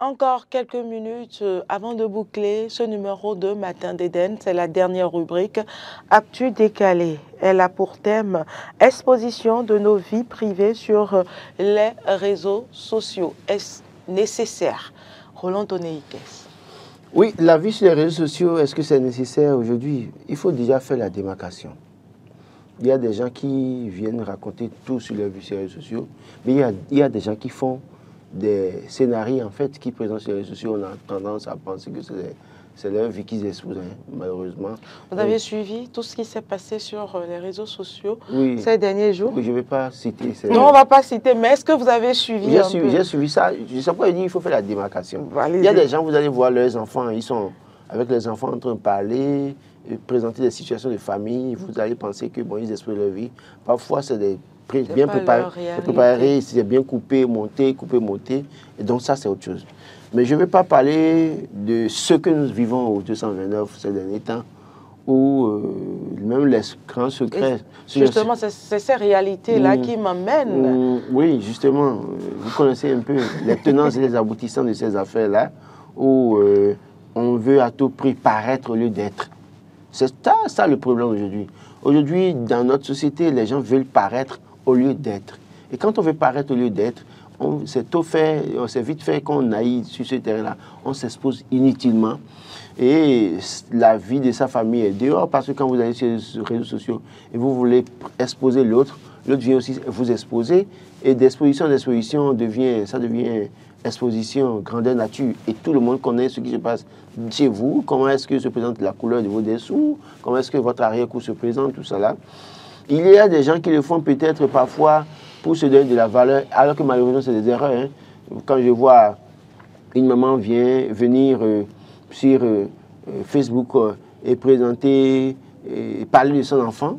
Encore quelques minutes avant de boucler ce numéro de Matin d'Éden. C'est la dernière rubrique Actu décalé. Elle a pour thème exposition de nos vies privées sur les réseaux sociaux. Est-ce nécessaire? Roland Tonéikes. Oui, la vie sur les réseaux sociaux, est-ce que c'est nécessaire aujourd'hui? Il faut déjà faire la démarcation. Il y a des gens qui viennent raconter tout sur leur vie sur les réseaux sociaux, mais il y a des gens qui font des scénarios en fait qui présentent sur les réseaux sociaux. On a tendance à penser que c'est leur vie qu'ils exposent, hein, malheureusement. Vous avez suivi tout ce qui s'est passé sur les réseaux sociaux ces derniers jours? Oui, je ne vais pas citer. Non, on ne va pas citer, mais est-ce que vous avez suivi J'ai suivi ça. Je sais pas, il faut faire la démarcation. Il y a des gens, vous allez voir leurs enfants, ils sont avec les enfants en train de parler, présenter des situations de famille. Vous allez penser que bon, ils exposent leur vie. Parfois, c'est des bien préparé, c'est bien coupé, monté. Et donc ça, c'est autre chose. Mais je ne vais pas parler de ce que nous vivons au 229 ces derniers temps, où même les grands secrets... Justement, c'est ces réalités-là qui m'emmènent. Oui, justement. Vous connaissez un peu les tenants et les aboutissants de ces affaires-là, où on veut à tout prix paraître au lieu d'être. C'est ça le problème aujourd'hui. Aujourd'hui, dans notre société, les gens veulent paraître au lieu d'être. Et quand on veut paraître au lieu d'être, c'est vite fait qu'on aille sur ce terrain-là. On s'expose inutilement. Et la vie de sa famille est dehors, parce que quand vous allez sur les réseaux sociaux et vous voulez exposer l'autre, l'autre vient aussi vous exposer. Et d'exposition en exposition, ça devient exposition grandeur nature. Et tout le monde connaît ce qui se passe chez vous, comment est-ce que se présente la couleur de vos dessous, comment est-ce que votre arrière-cour se présente, tout ça là. Il y a des gens qui le font peut-être parfois pour se donner de la valeur, alors que malheureusement c'est des erreurs. Hein. Quand je vois une maman venir sur Facebook et présenter, parler de son enfant,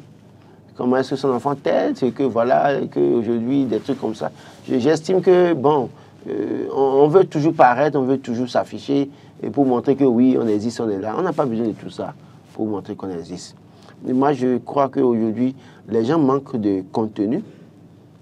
comment est-ce que son enfant t'aide, c'est que voilà, qu'aujourd'hui, des trucs comme ça. J'estime que, bon, on veut toujours paraître, on veut toujours s'afficher pour montrer que oui, on existe, on est là. On n'a pas besoin de tout ça pour montrer qu'on existe. Mais moi, je crois qu'aujourd'hui, les gens manquent de contenu.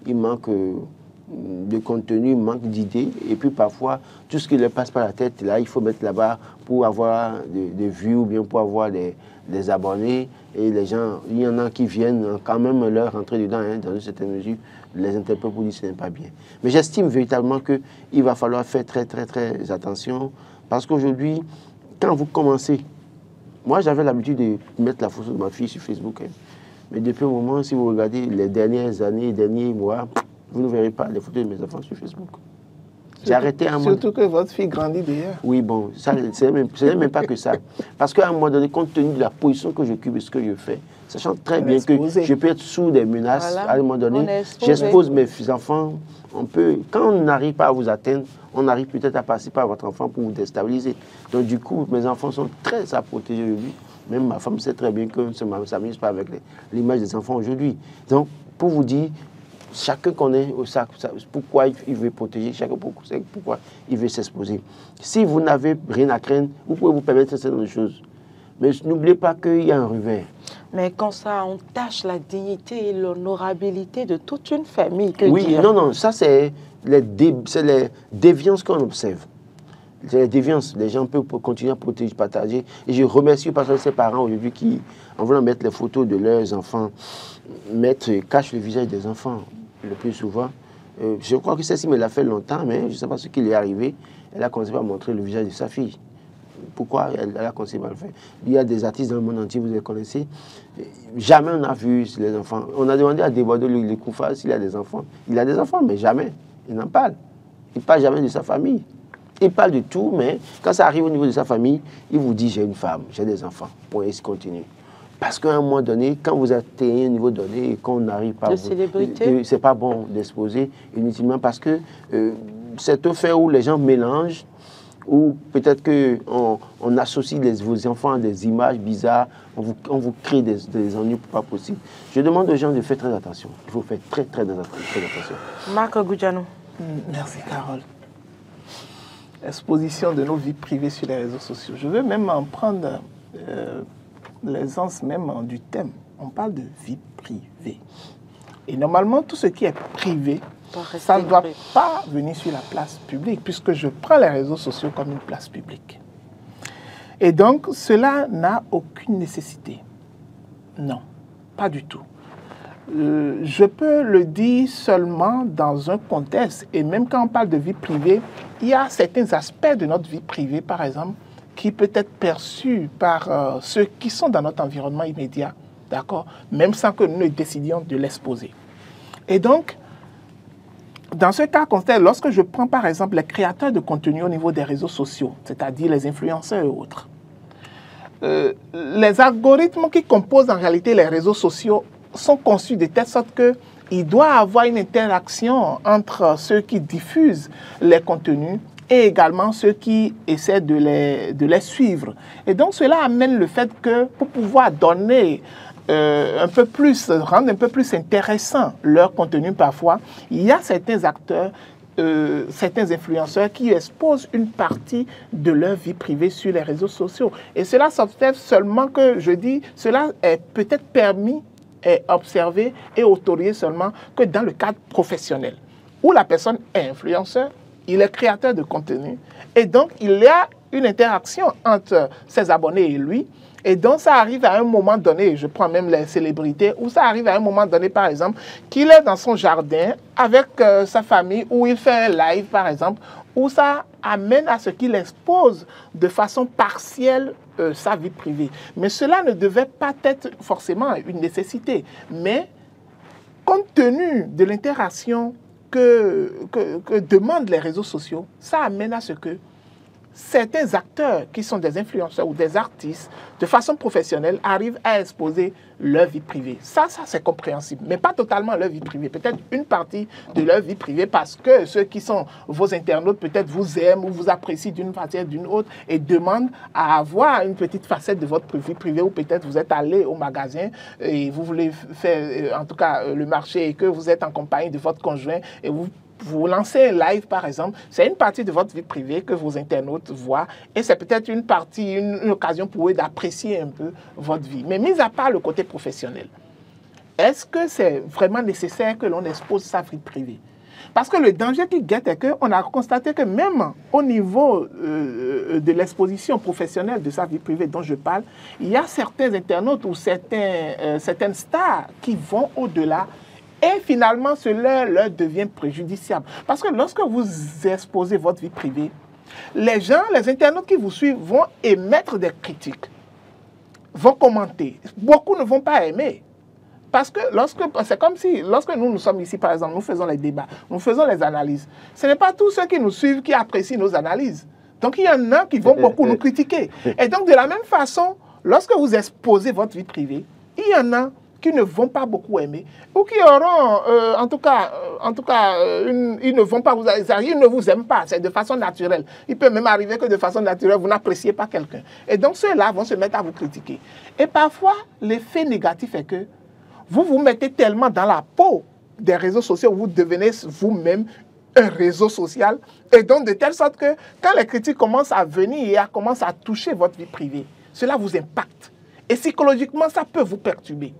Ils manquent de contenu, ils manquent d'idées. Et puis parfois, tout ce qui leur passe par la tête, là, il faut mettre là-bas pour avoir des vues ou bien pour avoir des abonnés. Et les gens, il y en a qui viennent quand même leur rentrer dedans, hein, dans une certaine mesure, les interpellent pour dire que ce n'est pas bien. Mais j'estime véritablement qu'il va falloir faire très, très, très attention. Parce qu'aujourd'hui, quand vous commencez, moi, j'avais l'habitude de mettre la photo de ma fille sur Facebook. Hein. Mais depuis un moment, si vous regardez les dernières années, les derniers mois, vous ne verrez pas les photos de mes enfants sur Facebook. J'ai arrêté un moment. Surtout que votre fille grandit d'ailleurs. Oui, bon, ce n'est même pas que ça. Parce qu'à un moment donné, compte tenu de la position que j'occupe et ce que je fais, sachant très bien que je peux être sous des menaces, à un moment donné, j'expose mes enfants. Quand on n'arrive pas à vous atteindre, on arrive peut-être à passer par votre enfant pour vous déstabiliser. Donc du coup, mes enfants sont très à protéger de lui. Même ma femme sait très bien que je ne s'amuse pas avec l'image des enfants aujourd'hui. Donc, pour vous dire, chacun connaît pourquoi il veut protéger, chacun sait pourquoi il veut s'exposer. Si vous n'avez rien à craindre, vous pouvez vous permettre certaines choses. Mais n'oubliez pas qu'il y a un revers. Mais quand ça entache la dignité et l'honorabilité de toute une famille, non, ça c'est les déviances qu'on observe. C'est les déviances. Les gens peuvent continuer à protéger, partager. Et je remercie parce que ces parents aujourd'hui qui, en voulant mettre les photos de leurs enfants, cachent le visage des enfants le plus souvent. Je crois que celle-ci me l'a fait longtemps, mais je ne sais pas ce qui lui est arrivé. Elle a commencé à montrer le visage de sa fille. Pourquoi elle a commencé à le faire? Il y a des artistes dans le monde entier, vous les connaissez. Jamais on n'a vu les enfants. On a demandé à Débordeux le Koufa s'il a des enfants. Il a des enfants, mais jamais. Il n'en parle. Il ne parle jamais de sa famille. Il parle de tout, mais quand ça arrive au niveau de sa famille, il vous dit j'ai une femme, j'ai des enfants. Bon, il se continue. Parce qu'à un moment donné, quand vous atteignez un niveau donné et qu'on n'arrive pas... c'est pas bon d'exposer inutilement parce que c'est au fait où les gens mélangent, ou peut-être qu'on associe vos enfants à des images bizarres, on vous crée des ennuis pas possibles. Je demande aux gens de faire très attention. Il faut faire très, très, très attention. Marc Goudjanou. Merci, Carole. Exposition de nos vies privées sur les réseaux sociaux. Je veux même en prendre l'aisance même du thème. On parle de vie privée. Et normalement, tout ce qui est privé Ça ne doit pas venir sur la place publique, puisque je prends les réseaux sociaux comme une place publique. Et donc, cela n'a aucune nécessité. Non, pas du tout. Je peux le dire seulement dans un contexte, et même quand on parle de vie privée, il y a certains aspects de notre vie privée, par exemple, qui peut être perçu par ceux qui sont dans notre environnement immédiat, d'accord, même sans que nous ne décidions de l'exposer. Et donc, dans ce cas, lorsque je prends par exemple les créateurs de contenu au niveau des réseaux sociaux, c'est-à-dire les influenceurs et autres, les algorithmes qui composent en réalité les réseaux sociaux sont conçus de telle sorte qu'il doit y avoir une interaction entre ceux qui diffusent les contenus et également ceux qui essaient de les suivre. Et donc cela amène le fait que pour pouvoir donner un peu plus, rendre un peu plus intéressant leur contenu parfois, il y a certains acteurs, certains influenceurs qui exposent une partie de leur vie privée sur les réseaux sociaux. Et cela s'observe seulement que, je dis, cela est peut-être permis et observé et autorisé seulement que dans le cadre professionnel, où la personne est influenceur, il est créateur de contenu, et donc il y a une interaction entre ses abonnés et lui. Et donc, ça arrive à un moment donné, je prends même les célébrités, où ça arrive à un moment donné, par exemple, qu'il est dans son jardin avec sa famille, où il fait un live, par exemple, où ça amène à ce qu'il expose de façon partielle sa vie privée. Mais cela ne devait pas être forcément une nécessité. Mais, compte tenu de l'interaction que demandent les réseaux sociaux, ça amène à ce que certains acteurs qui sont des influenceurs ou des artistes, de façon professionnelle, arrivent à exposer leur vie privée. Ça c'est compréhensible, mais pas totalement leur vie privée. Peut-être une partie de leur vie privée parce que ceux qui sont vos internautes, peut-être vous aiment ou vous apprécient d'une façon ou d'une autre et demandent à avoir une petite facette de votre vie privée, ou peut-être vous êtes allé au magasin et vous voulez faire, en tout cas, le marché, et que vous êtes en compagnie de votre conjoint et vous lancez un live, par exemple, c'est une partie de votre vie privée que vos internautes voient, et c'est peut-être une partie, une occasion pour eux d'apprécier un peu votre vie. Mais mis à part le côté professionnel, est-ce que c'est vraiment nécessaire que l'on expose sa vie privée? Parce que le danger qui guette est qu'on a constaté que même au niveau de l'exposition professionnelle de sa vie privée dont je parle, il y a certains internautes ou certaines stars qui vont au-delà. Et finalement, cela leur devient préjudiciable. Parce que lorsque vous exposez votre vie privée, les gens, les internautes qui vous suivent vont émettre des critiques, vont commenter. Beaucoup ne vont pas aimer. Parce que c'est comme si, lorsque nous sommes ici, par exemple, nous faisons les débats, nous faisons les analyses, ce n'est pas tous ceux qui nous suivent qui apprécient nos analyses. Donc, il y en a qui vont beaucoup nous critiquer. Et donc, de la même façon, lorsque vous exposez votre vie privée, il y en a qui ne vont pas beaucoup aimer, ou qui auront, en tout cas, ils ne vont pas vous aimer, ils ne vous aiment pas, c'est de façon naturelle. Il peut même arriver que de façon naturelle, vous n'appréciez pas quelqu'un. Et donc, ceux-là vont se mettre à vous critiquer. Et parfois, l'effet négatif est que vous vous mettez tellement dans la peau des réseaux sociaux, vous devenez vous-même un réseau social, et donc de telle sorte que quand les critiques commencent à venir et commencent à toucher votre vie privée, cela vous impacte. Et psychologiquement, ça peut vous perturber.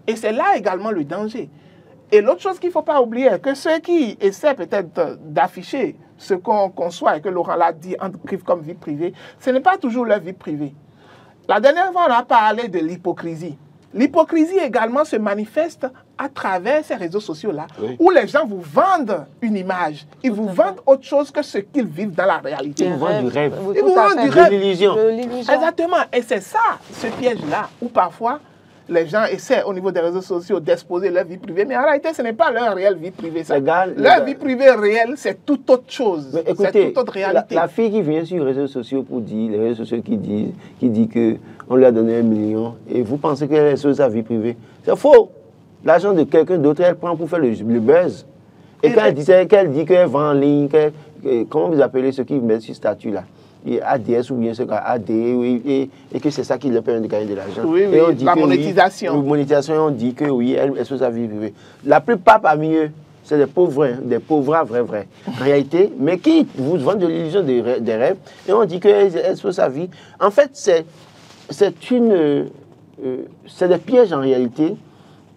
Et c'est là également le danger. Et l'autre chose qu'il ne faut pas oublier, est que ceux qui essaient peut-être d'afficher ce qu'on conçoit et que Laurent l'a dit, comme vie privée, ce n'est pas toujours leur vie privée. La dernière fois, on a parlé de l'hypocrisie. L'hypocrisie également se manifeste à travers ces réseaux sociaux-là, oui, où les gens vous vendent une image. Ils vous vendent autre chose que ce qu'ils vivent dans la réalité. Ils vous vendent du rêve. Ils vous vendent du rêve. De l'illusion. Exactement. Et c'est ça, ce piège-là, où parfois les gens essaient au niveau des réseaux sociaux d'exposer leur vie privée, mais en réalité, ce n'est pas leur réelle vie privée. Ça. Leur vie privée réelle, c'est tout autre chose. C'est toute autre réalité. La fille qui vient sur les réseaux sociaux pour dire, les réseaux sociaux qui dit qu'on lui a donné 1 million, et vous pensez qu'elle est sur sa vie privée. C'est faux. L'argent de quelqu'un d'autre, elle prend pour faire le buzz. Et quand elle dit qu'elle vend en ligne, comment vous appelez ceux qui mettent sur statut là? ADS ou bien ce cas AD, oui, et que c'est ça qui leur permet de gagner de l'argent. Oui, oui, on dit la monétisation. Oui, monétisation, on dit que oui, elle est sur sa vie privée. La plupart parmi eux, c'est des pauvres vrais. En réalité, mais qui vous vendent de l'illusion des rêves, et on dit qu'elle est sur sa vie. En fait, c'est des pièges en réalité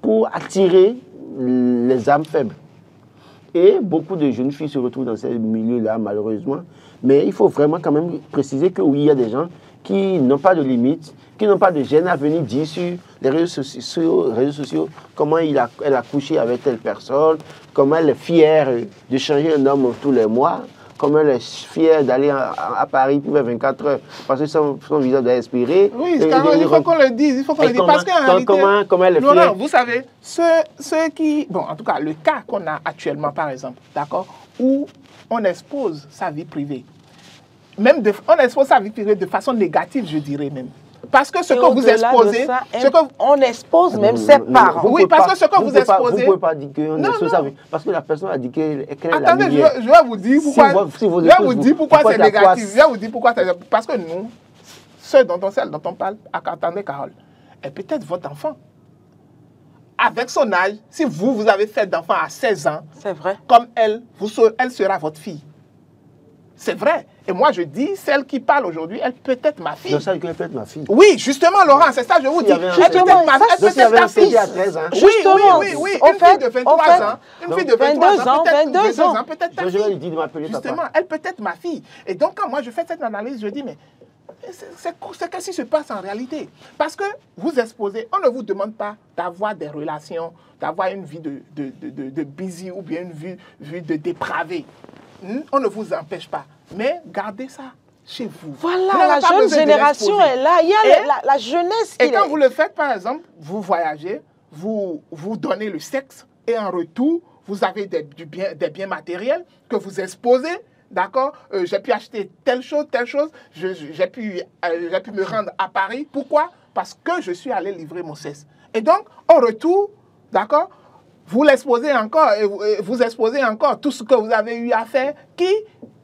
pour attirer les âmes faibles. Et beaucoup de jeunes filles se retrouvent dans ces milieux-là, malheureusement. Mais il faut vraiment quand même préciser que oui, il y a des gens qui n'ont pas de limites, qui n'ont pas de gêne à venir dire sur les réseaux sociaux comment elle a couché avec telle personne, comment elle est fière de changer un homme tous les mois, comment elle est fière d'aller à Paris pour 24 heures parce que son visage doit inspirer. Oui, il faut qu'on le dise, il faut qu'on le dise. Parce qu'en réalité, comment elle est fière. Laurent, vous savez, ceux qui... Bon, en tout cas, le cas qu'on a actuellement, par exemple, d'accord, où on expose sa vie privée, on expose sa vie privée de façon négative, je dirais même. Parce que ce que vous exposez... On expose même ses parents. Oui, parce que ce que vous exposez... Vous ne pouvez pas dire qu'on expose sa vie. Parce que la personne a dit qu'elle est la Attendez, je vais vous dire pourquoi c'est négatif. Je vais vous dire pourquoi c'est négatif. Parce que nous, celle dont on parle, attendez, Carole, est peut-être votre enfant. Avec son âge, si vous avez fait d'enfant à 16 ans, c'est vrai. Comme elle sera votre fille. C'est vrai. Et moi, je dis, celle qui parle aujourd'hui, elle peut être ma fille. Non, ça, elle peut être ma fille. Oui, justement, Laurent, c'est ça, je vous dis. Elle peut être ta fille. Justement, oui. Une fille de 23 ans, une fille de 22 ans, peut-être ta fille. Je vais lui dire de m'appeler papa. Justement, elle peut être ma fille. Et donc, quand moi, je fais cette analyse, je dis, mais qu'est-ce qui se passe en réalité? Parce que vous exposez, on ne vous demande pas d'avoir des relations, d'avoir une vie de busy ou bien une vie de dépravé. On ne vous empêche pas. Mais gardez ça chez vous. Voilà, la jeune génération est là. Il y a la jeunesse qui est... Et quand vous le faites, par exemple, vous voyagez, vous donnez le sexe et en retour, vous avez des biens matériels que vous exposez. D'accord, j'ai pu acheter telle chose, j'ai pu me rendre à Paris. Pourquoi? Parce que je suis allé livrer mon sexe. Et donc, en retour, d'accord, vous l'exposez encore, et vous exposez encore tout ce que vous avez eu à faire qui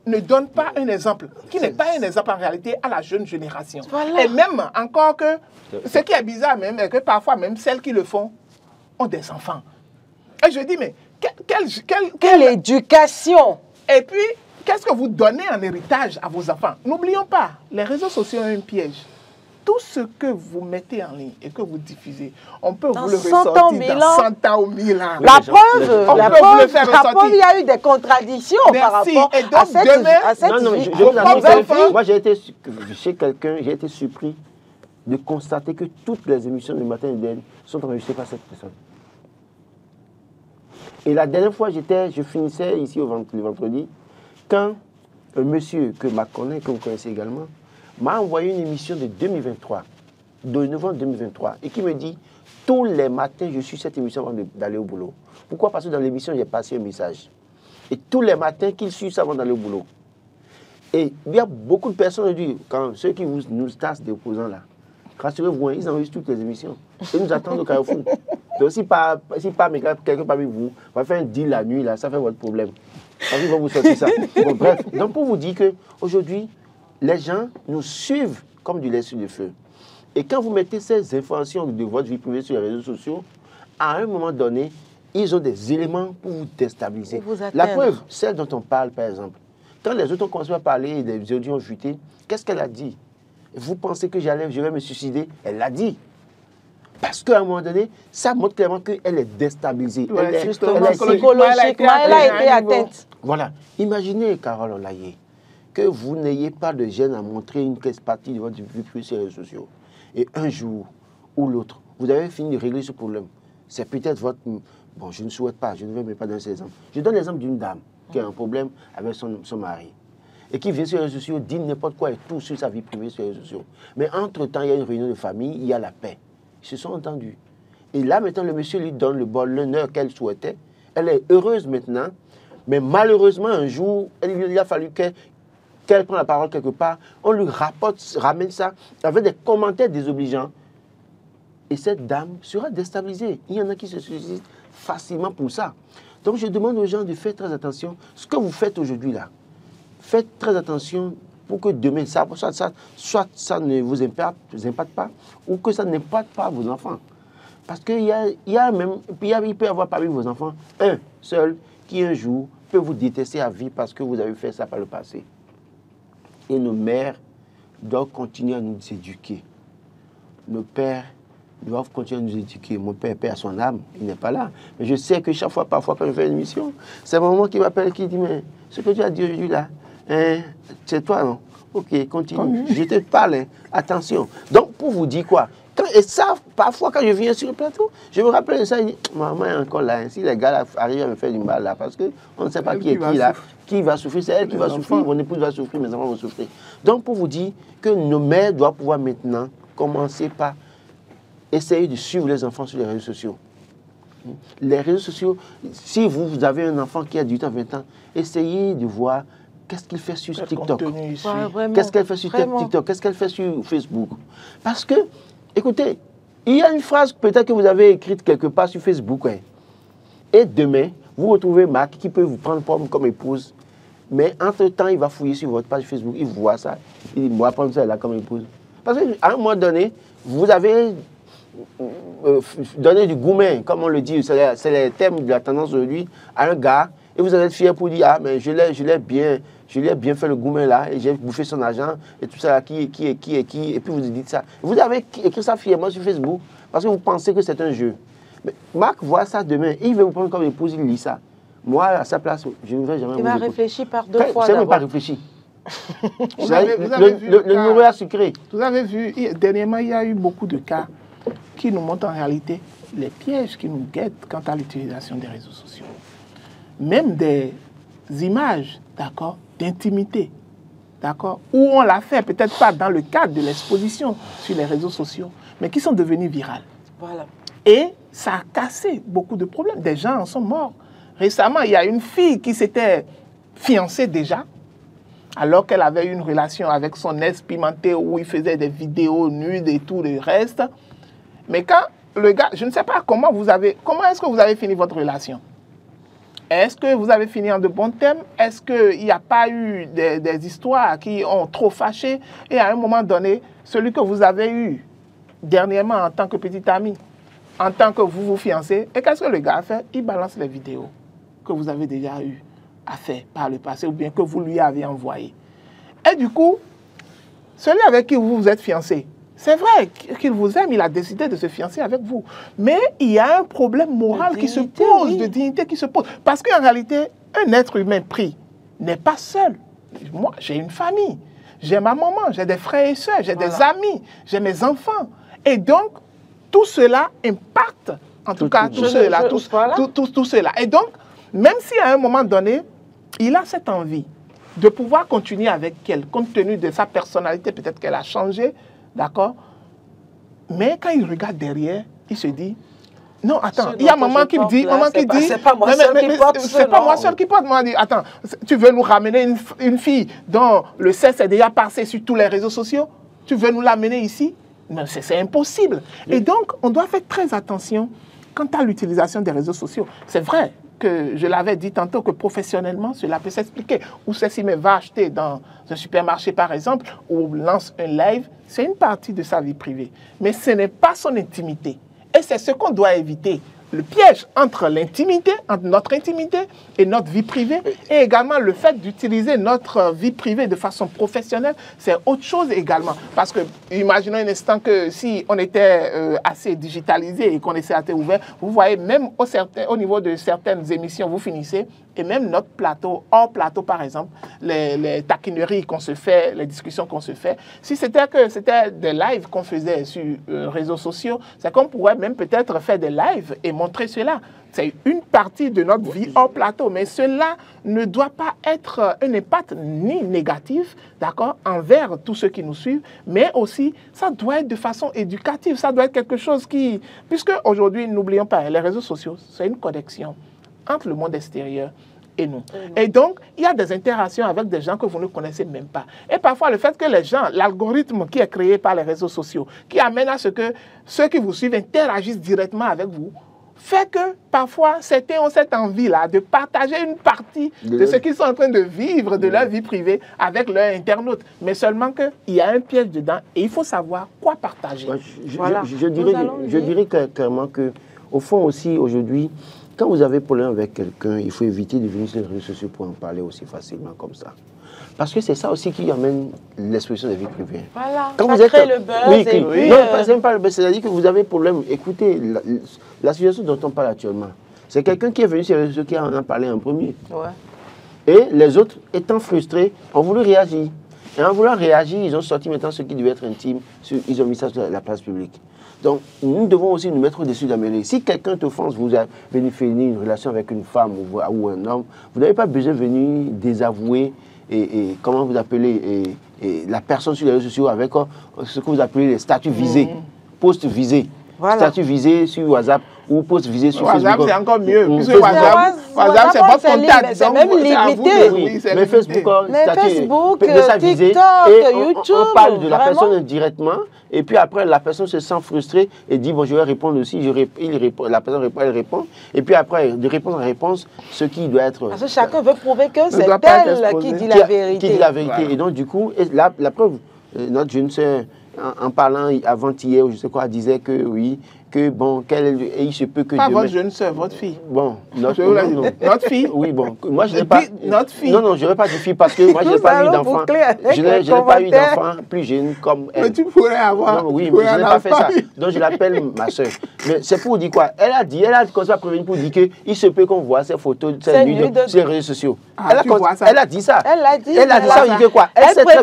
ne donne pas un exemple, qui n'est pas un exemple en réalité à la jeune génération. Voilà. Et même encore que, ce qui est bizarre même, est que parfois même celles qui le font ont des enfants. Et je dis, mais quelle éducation! Et puis, qu'est-ce que vous donnez en héritage à vos enfants? N'oublions pas, les réseaux sociaux ont un piège. Tout ce que vous mettez en ligne et que vous diffusez, on peut vous le ressortir dans 100 ans ou 1000 ans. La preuve, il y a eu des contradictions par rapport à cette vie. Moi, j'ai été chez quelqu'un, j'ai été surpris de constater que toutes les émissions du Matin d'Éden sont enregistrées par cette personne. Et la dernière fois, je finissais ici le vendredi, quand un monsieur que vous connaissez également, m'a envoyé une émission de 2023, de novembre 2023, et qui me dit, tous les matins, je suis cette émission avant d'aller au boulot. Pourquoi? Parce que dans l'émission, j'ai passé un message. Et tous les matins, qu'il suit ça avant d'aller au boulot. Et il y a beaucoup de personnes aujourd'hui, quand ceux qui nous tassent des opposants là, rassurez-vous, ils enregistrent toutes les émissions. Ils nous attendent au Carrefour. Donc si pas quelqu'un parmi vous va faire un deal la nuit, là, ça fait votre problème. Parce qu'ils vont vous sortir ça. Bon, bref, donc pour vous dire qu'aujourd'hui, les gens nous suivent comme du lait sur le feu. Et quand vous mettez ces informations de votre vie privée sur les réseaux sociaux, à un moment donné, ils ont des éléments pour vous déstabiliser. La preuve, celle dont on parle, par exemple. Quand les autres ont commencé à parler, des audios ont chuté, qu'est-ce qu'elle a dit? Vous pensez que je vais me suicider? Elle l'a dit. Parce qu'à un moment donné, ça montre clairement qu'elle est déstabilisée. Psychologiquement, elle a été atteinte. Voilà. Imaginez, Carole Olaye, que vous n'ayez pas de gêne à montrer une partie de votre vie privée sur les réseaux sociaux. Et un jour ou l'autre, vous avez fini de régler ce problème. C'est peut-être votre... Bon, je ne souhaite pas, je ne vais même pas donner ces exemples. Je donne l'exemple d'une dame qui a un problème avec son mari et qui vient sur les réseaux sociaux, dit n'importe quoi et tout sur sa vie privée sur les réseaux sociaux. Mais entre-temps, il y a une réunion de famille, il y a la paix. Ils se sont entendus. Et là, maintenant, le monsieur lui donne l'honneur qu'elle souhaitait. Elle est heureuse maintenant, mais malheureusement, un jour, il a fallu qu'elle prenne la parole quelque part. On lui ramène ça avec des commentaires désobligeants. Et cette dame sera déstabilisée. Il y en a qui se suicident facilement pour ça. Donc, je demande aux gens de faire très attention. Ce que vous faites aujourd'hui, là, faites très attention pour que demain, soit ça ne vous impacte pas, ou que ça n'impacte pas vos enfants. Parce qu'il il peut y avoir parmi vos enfants un seul qui un jour peut vous détester à vie parce que vous avez fait ça par le passé. Et nos mères doivent continuer à nous éduquer. Nos pères doivent continuer à nous éduquer. Mon père, père à son âme, il n'est pas là. Mais je sais que chaque fois, parfois, quand je fais une émission, c'est maman qui m'appelle, qui dit, mais ce que tu as dit aujourd'hui là, hein, c'est toi, non? Ok, continue. Je te parle, hein. Attention. Donc, pour vous dire quoi? Et ça, parfois, quand je viens sur le plateau, je me rappelle de ça, je dis, maman est encore là. Si les gars là, arrivent à me faire du mal là, parce qu'on ne sait pas qui est qui là, qui va souffrir, c'est elle qui va souffrir, mon épouse va souffrir, mes enfants vont souffrir. Donc, pour vous dire que nos mères doivent pouvoir maintenant commencer par essayer de suivre les enfants sur les réseaux sociaux. Les réseaux sociaux, si vous avez un enfant qui a 18 ans, 20 ans, essayez de voir qu'est-ce qu'il fait sur TikTok. Qu'est-ce qu'elle fait sur TikTok? Qu'est-ce qu'elle fait sur Facebook? Parce que, écoutez, il y a une phrase peut-être que vous avez écrite quelque part sur Facebook. Hein, et demain, vous retrouvez Marc qui peut vous prendre comme épouse. Mais entre-temps, il va fouiller sur votre page Facebook, il voit ça. Il dit, moi, prendre ça là comme épouse. Parce qu'à un moment donné, vous avez donné du gourmet, comme on le dit, c'est les thèmes de la tendance aujourd'hui, à un gars, et vous allez être fier pour dire, ah, mais je l'ai bien fait le gourmet là, et j'ai bouffé son argent, et tout ça là, qui, et puis vous dites ça. Vous avez écrit ça fièrement sur Facebook, parce que vous pensez que c'est un jeu. Mais Marc voit ça demain, il veut vous prendre comme épouse, il lit ça. Moi, à sa place, je ne vais jamais vous Il va réfléchir par deux fois. C'est même pas réfléchi. Le numéro est sucré. Vous avez vu, dernièrement, il y a eu beaucoup de cas qui nous montrent en réalité les pièges qui nous guettent quant à l'utilisation des réseaux sociaux. Même des images, d'accord, d'intimité, d'accord, où on l'a fait, peut-être pas dans le cadre de l'exposition sur les réseaux sociaux, mais qui sont devenues virales. Voilà. Et ça a cassé beaucoup de problèmes. Des gens en sont morts. Récemment, il y a une fille qui s'était fiancée déjà, alors qu'elle avait une relation avec son ex-pimenté où il faisait des vidéos nudes et tout le reste. Mais quand le gars, je ne sais pas comment est-ce que vous avez fini votre relation? Est-ce que vous avez fini en de bons termes? Est-ce qu'il n'y a pas eu des histoires qui ont trop fâché? Et à un moment donné, celui que vous avez eu dernièrement en tant que petit ami, en tant que vous vous fiancez, et qu'est-ce que le gars a fait? Il balance les vidéos que vous avez déjà eu à faire par le passé ou bien que vous lui avez envoyées. Et du coup, celui avec qui vous vous êtes fiancé, c'est vrai qu'il vous aime, il a décidé de se fiancer avec vous. Mais il y a un problème moral qui se pose, oui, de dignité qui se pose. Parce qu'en réalité, un être humain pris n'est pas seul. Moi, j'ai une famille, j'ai ma maman, j'ai des frères et sœurs, j'ai des amis, j'ai mes enfants. Et donc, tout cela impacte, en tout cas, tout cela. Et donc, même si à un moment donné, il a cette envie de pouvoir continuer avec elle, compte tenu de sa personnalité, peut-être qu'elle a changé, d'accord? Mais quand il regarde derrière, il se dit, non, attends, il y a maman qui me dit, c'est pas moi seul qui porte. C'est pas moi seul qui porte. Moi, dit, attends, tu veux nous ramener une fille dont le sexe est déjà passé sur tous les réseaux sociaux? Tu veux nous l'amener ici? Mais c'est impossible. Et donc, on doit faire très attention quant à l'utilisation des réseaux sociaux. C'est vrai que je l'avais dit tantôt que professionnellement, cela peut s'expliquer. Ou Cécile va acheter dans un supermarché, par exemple, ou lance un live, c'est une partie de sa vie privée. Mais ce n'est pas son intimité. Et c'est ce qu'on doit éviter. Le piège entre l'intimité, entre notre intimité et notre vie privée, et également le fait d'utiliser notre vie privée de façon professionnelle, c'est autre chose également. Parce que, imaginons un instant que si on était assez digitalisé et qu'on était assez ouvert, vous voyez, même au niveau de certaines émissions, vous finissez, et même notre plateau, hors plateau par exemple, les taquineries qu'on se fait, les discussions qu'on se fait, si c'était des lives qu'on faisait sur réseaux sociaux, c'est qu'on pourrait même peut-être faire des lives et montrer cela. C'est une partie de notre vie hors plateau, mais cela ne doit pas être un impact ni négatif, d'accord, envers tous ceux qui nous suivent, mais aussi, ça doit être de façon éducative, ça doit être quelque chose qui... Puisque aujourd'hui, n'oublions pas, les réseaux sociaux, c'est une connexion entre le monde extérieur et nous. Et donc, il y a des interactions avec des gens que vous ne connaissez même pas. Et parfois, le fait que les gens, l'algorithme qui est créé par les réseaux sociaux, qui amène à ce que ceux qui vous suivent interagissent directement avec vous, fait que parfois, certains ont cette envie-là de partager une partie de ce qu'ils sont en train de vivre de leur vie privée avec leurs internautes. Mais seulement qu'il y a un piège dedans et il faut savoir quoi partager. Je dirais clairement qu'au fond aussi, aujourd'hui, quand vous avez problème avec quelqu'un, il faut éviter de venir sur les réseaux sociaux pour en parler aussi facilement comme ça. Parce que c'est ça aussi qui amène l'exposition des vies privées. Voilà, Quand ça vous êtes, crée le buzz. oui, et puis, non, c'est même pas le buzz, c'est-à-dire que vous avez problème. Écoutez, la situation dont on parle actuellement, c'est quelqu'un qui est venu sur les réseaux qui en a parlé en premier. Ouais. Et les autres, étant frustrés, ont voulu réagir. Et en voulant réagir, ils ont sorti maintenant ce qui devait être intime, ils ont mis ça sur la place publique. Donc, nous devons aussi nous mettre au-dessus de la mêlée. Si quelqu'un t'offense, vous avez venu finir une relation avec une femme ou un homme, vous n'avez pas besoin de venir désavouer et comment vous appelez et la personne sur les réseaux sociaux avec ce que vous appelez les statuts visés, posts visés. Voilà. Statut visé sur WhatsApp ou post visé sur WhatsApp, Facebook. c'est encore mieux. Puisque WhatsApp, c'est votre contact. C'est même limité. Oui, mais Facebook, TikTok, YouTube. On parle de la personne indirectement et puis après la personne se sent frustrée et dit bon je vais répondre aussi. La personne répond, elle répond et puis après de réponse en réponse, ce qui doit être. Parce que chacun veut prouver que c'est elle qui dit la vérité. Qui dit la vérité. Voilà. Et donc du coup, la preuve, notre jeune sœur en parlant avant-hier, je sais quoi, disait que oui, que bon, et il se peut que pas demain... votre jeune sœur, votre fille. Bon, notre fille. Oui, bon, moi je n'ai pas... Notre fille. Non, je n'aurais pas de fille parce que moi je n'ai pas eu d'enfant. Je n'ai pas eu d'enfant plus jeune comme elle. Mais tu pourrais avoir... Non, oui, mais je n'ai pas fait ça. Donc je l'appelle ma sœur. Mais c'est pour dire quoi? Elle a commencé à prévenir pour dire qu'il se peut qu'on voit ces photos, ces nudes sur les réseaux sociaux. Elle a dit ça. Elle a dit ça, il dit quoi? Elle préfère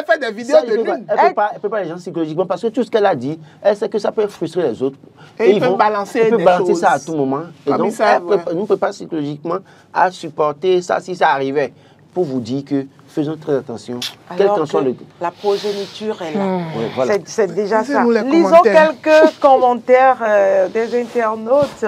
fait des vidéos de nudes. Elle ne peut pas les gens psychologiquement parce que tout ce qu'elle a dit, elle sait que ça peut frustrer les autres. Et ils peuvent balancer ça à tout moment. Et donc, elle ne peut pas psychologiquement à supporter ça si ça arrivait. Pour vous dire que faisons très attention. Quel qu'en soit le... La progéniture est là. Ouais, voilà. C'est déjà ça. Lisons quelques commentaires des internautes.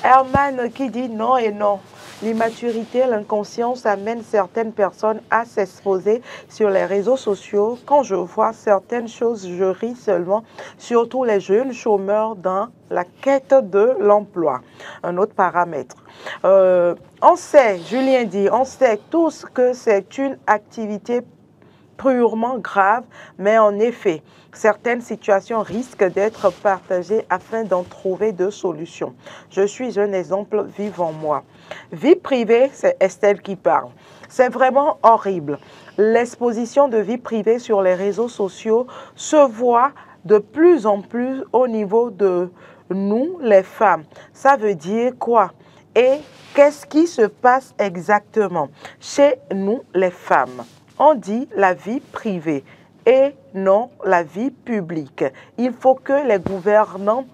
Herman qui dit non et non. L'immaturité, l'inconscience amène certaines personnes à s'exposer sur les réseaux sociaux. Quand je vois certaines choses, je ris seulement, surtout les jeunes chômeurs dans la quête de l'emploi. Un autre paramètre. On sait, Julien dit, on sait tous que c'est une activité purement grave, mais en effet, certaines situations risquent d'être partagées afin d'en trouver deux solutions. Je suis un exemple vivant, moi. Vie privée, c'est Estelle qui parle. C'est vraiment horrible. L'exposition de vie privée sur les réseaux sociaux se voit de plus en plus au niveau de nous, les femmes. Ça veut dire quoi? Et qu'est-ce qui se passe exactement chez nous, les femmes? On dit la vie privée et non la vie publique. Il faut que les gouvernants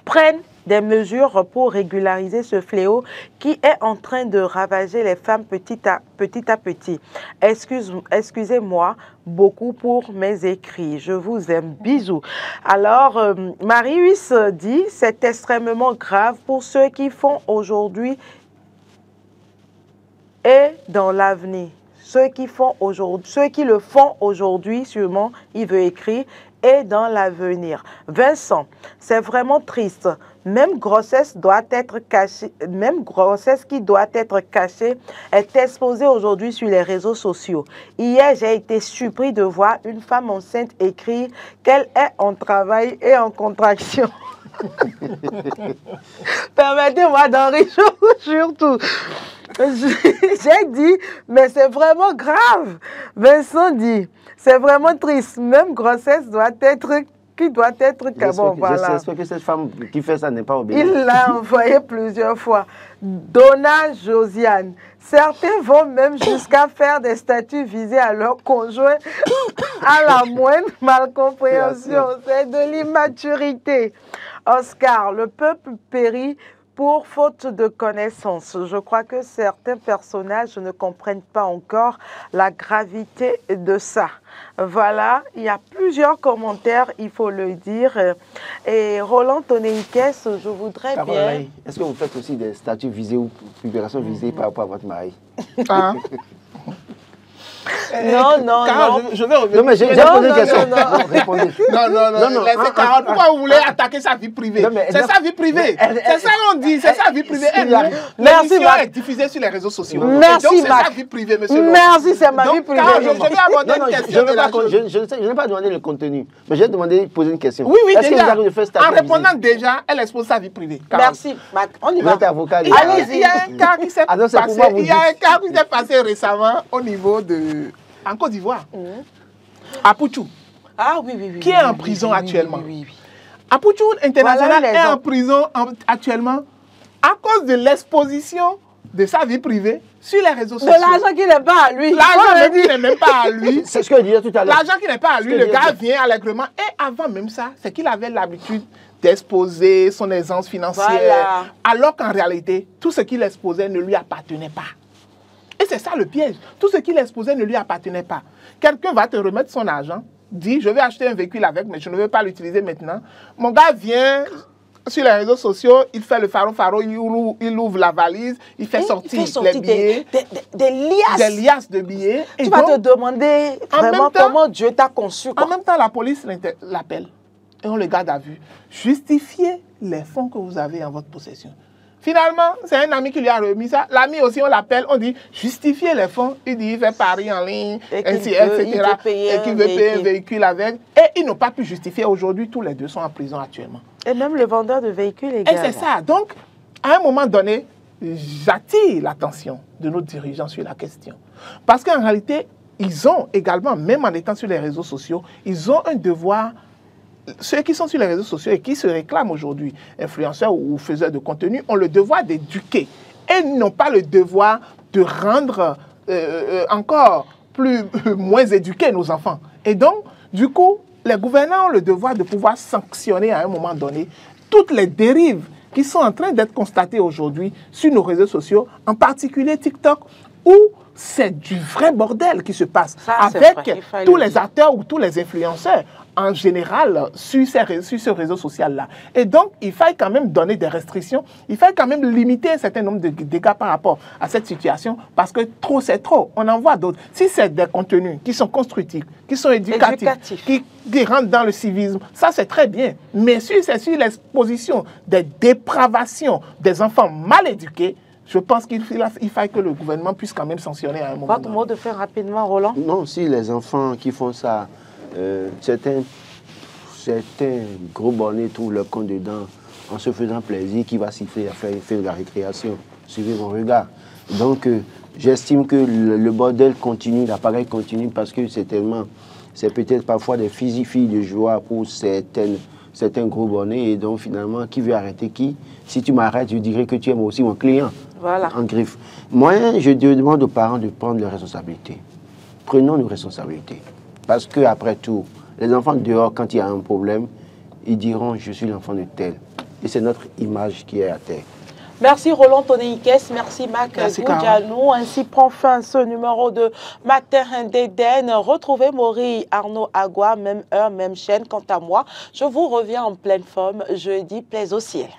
prennent des mesures pour régulariser ce fléau qui est en train de ravager les femmes petit à petit. Excusez-moi beaucoup pour mes écrits. Je vous aime. Bisous. Alors, Marie-Huys dit, c'est extrêmement grave pour ceux qui font aujourd'hui et dans l'avenir. Ceux qui le font aujourd'hui, sûrement, il veut écrire, et dans l'avenir. Vincent, c'est vraiment triste. Même grossesse doit être cachée, même grossesse qui doit être cachée est exposée aujourd'hui sur les réseaux sociaux. Hier, j'ai été surpris de voir une femme enceinte écrire qu'elle est en travail et en contraction. Permettez-moi d'enrichir surtout. J'ai dit, mais c'est vraiment grave. Vincent dit, c'est vraiment triste. Même grossesse doit être bon, voilà. J'espère que cette femme qui fait ça n'est pas obéissante. Il l'a envoyé plusieurs fois. Donna Josiane. Certains vont même jusqu'à faire des statuts visés à leur conjoint à la moindre malcompréhension. C'est de l'immaturité. Oscar, le peuple périt pour faute de connaissances. Je crois que certains personnages ne comprennent pas encore la gravité de ça. Voilà, il y a plusieurs commentaires, il faut le dire. Et Roland Tonéiques, je voudrais bien... Est-ce que vous faites aussi des statuts visés ou publications visées par rapport à votre mari? Non, non, Carole, non. je vais revenir. Non, mais j'ai Non, posé une non, question. non, non. Répondez. Non, laissez Carole. Pourquoi vous voulez attaquer sa vie privée? Non, mais- C'est sa vie privée. C'est ça qu'on dit, c'est sa vie privée. Et nous, Merci, l'émission Mac. est diffusée sur les réseaux sociaux. Merci, Et donc, c'est Mac. sa vie privée, monsieur Laurent. Merci, c'est ma vie Donc, privée. Carole, je vais aborder Non, une non, question de la chose. je n'ai pas demandé le contenu, mais j'ai demandé de poser une question. Oui, oui, Est-ce que vous déjà. avez fait cette En activité? répondant déjà, elle expose sa vie privée. Carole. Merci, Mac. On y Vous va. êtes avocat. Il y a- Allez-y. il y a un cas qui s'est Ah non, c'est pour passé, moi, vous il y a un dites. cas qui s'est passé récemment au niveau de... En Côte d'Ivoire. À Pouchou. Ah oui, oui, oui. Qui oui, est en oui, prison oui, oui, actuellement. Oui, oui, oui. Pouchou International Voilà les est en gens. prison actuellement à cause de l'exposition de sa vie privée sur les réseaux De sociaux. l'argent qui n'est pas à lui. L'argent même qui n'est même pas à lui. C'est ce que je disais tout à l'heure. L'argent qui n'est pas à lui, Ce que le je gars disais. vient allègrement. Et avant même ça, c'est qu'il avait l'habitude d'exposer son aisance financière. Voilà. Alors qu'en réalité, tout ce qu'il exposait ne lui appartenait pas. Et c'est ça le piège. Tout ce qu'il exposait ne lui appartenait pas. Quelqu'un va te remettre son argent, dit je vais acheter un véhicule avec, mais je ne veux pas l'utiliser maintenant. Mon gars vient sur les réseaux sociaux, il fait le faro, il ouvre la valise, il fait sortir les billets, des liasses. des liasses de billets. Et Tu vas te donc, demander en vraiment même temps- comment Dieu t'a conçu. Quoi. en même temps, la police l'appelle et on le garde à vue. Justifiez les fonds que vous avez en votre possession. Finalement, c'est un ami qui lui a remis ça. L'ami aussi, on l'appelle, on dit justifiez les fonds. Il dit il fait pari en ligne, Et qu'il ainsi, veut- etc. il veut payer Et un qu'il veut payer un véhicule. véhicule avec. Et ils n'ont pas pu justifier. Aujourd'hui, tous les deux sont en prison actuellement. Et même le vendeur de véhicules Et également. c'est ça. Donc, à un moment donné, j'attire l'attention de nos dirigeants sur la question. Parce qu'en réalité, ils ont également, même en étant sur les réseaux sociaux, ils ont un devoir. Ceux qui sont sur les réseaux sociaux et qui se réclament aujourd'hui, influenceurs ou faiseurs de contenu, ont le devoir d'éduquer et n'ont pas le devoir de rendre encore moins éduqués nos enfants. Et donc, du coup, les gouvernants ont le devoir de pouvoir sanctionner à un moment donné toutes les dérives qui sont en train d'être constatées aujourd'hui sur nos réseaux sociaux, en particulier TikTok, où c'est du vrai bordel qui se passe Ça, c'est avec vrai, il fallait tous le les dire. acteurs ou tous les influenceurs en général sur ce réseau social-là. Et donc, il faille quand même donner des restrictions, il faille quand même limiter un certain nombre de dégâts par rapport à cette situation, parce que trop, c'est trop. On en voit d'autres. Si c'est des contenus qui sont constructifs, qui sont éducatifs. Qui rentrent dans le civisme, ça c'est très bien. Mais si c'est sur l'exposition des dépravations des enfants mal éduqués, je pense qu'il faille que le gouvernement puisse quand même sanctionner à un moment Votre donné. mot de fin rapidement, Roland. Non, si les enfants qui font ça, certains gros bonnets trouvent leur compte dedans en se faisant plaisir, qui va siffler à faire de la récréation. Suivez mon regard. Donc, j'estime que le bordel continue, l'appareil continue, parce que c'est peut-être parfois des filles de joie pour certains gros bonnets, et donc finalement, qui veut arrêter qui? Si tu m'arrêtes, je dirais que tu es aussi mon client. Voilà. En griffe. Moi, je demande aux parents de prendre leurs responsabilités. Prenons nos responsabilités. Parce que après tout, les enfants dehors, quand il y a un problème, ils diront « je suis l'enfant de tel ». Et c'est notre image qui est à terre. Merci Roland Tonéikes, merci Mac Goudianou. Ainsi prend fin ce numéro de Matin d'Éden. Retrouvez Maury Arnaud Agua, même heure, même chaîne. Quant à moi, je vous reviens en pleine forme jeudi, plaise au ciel.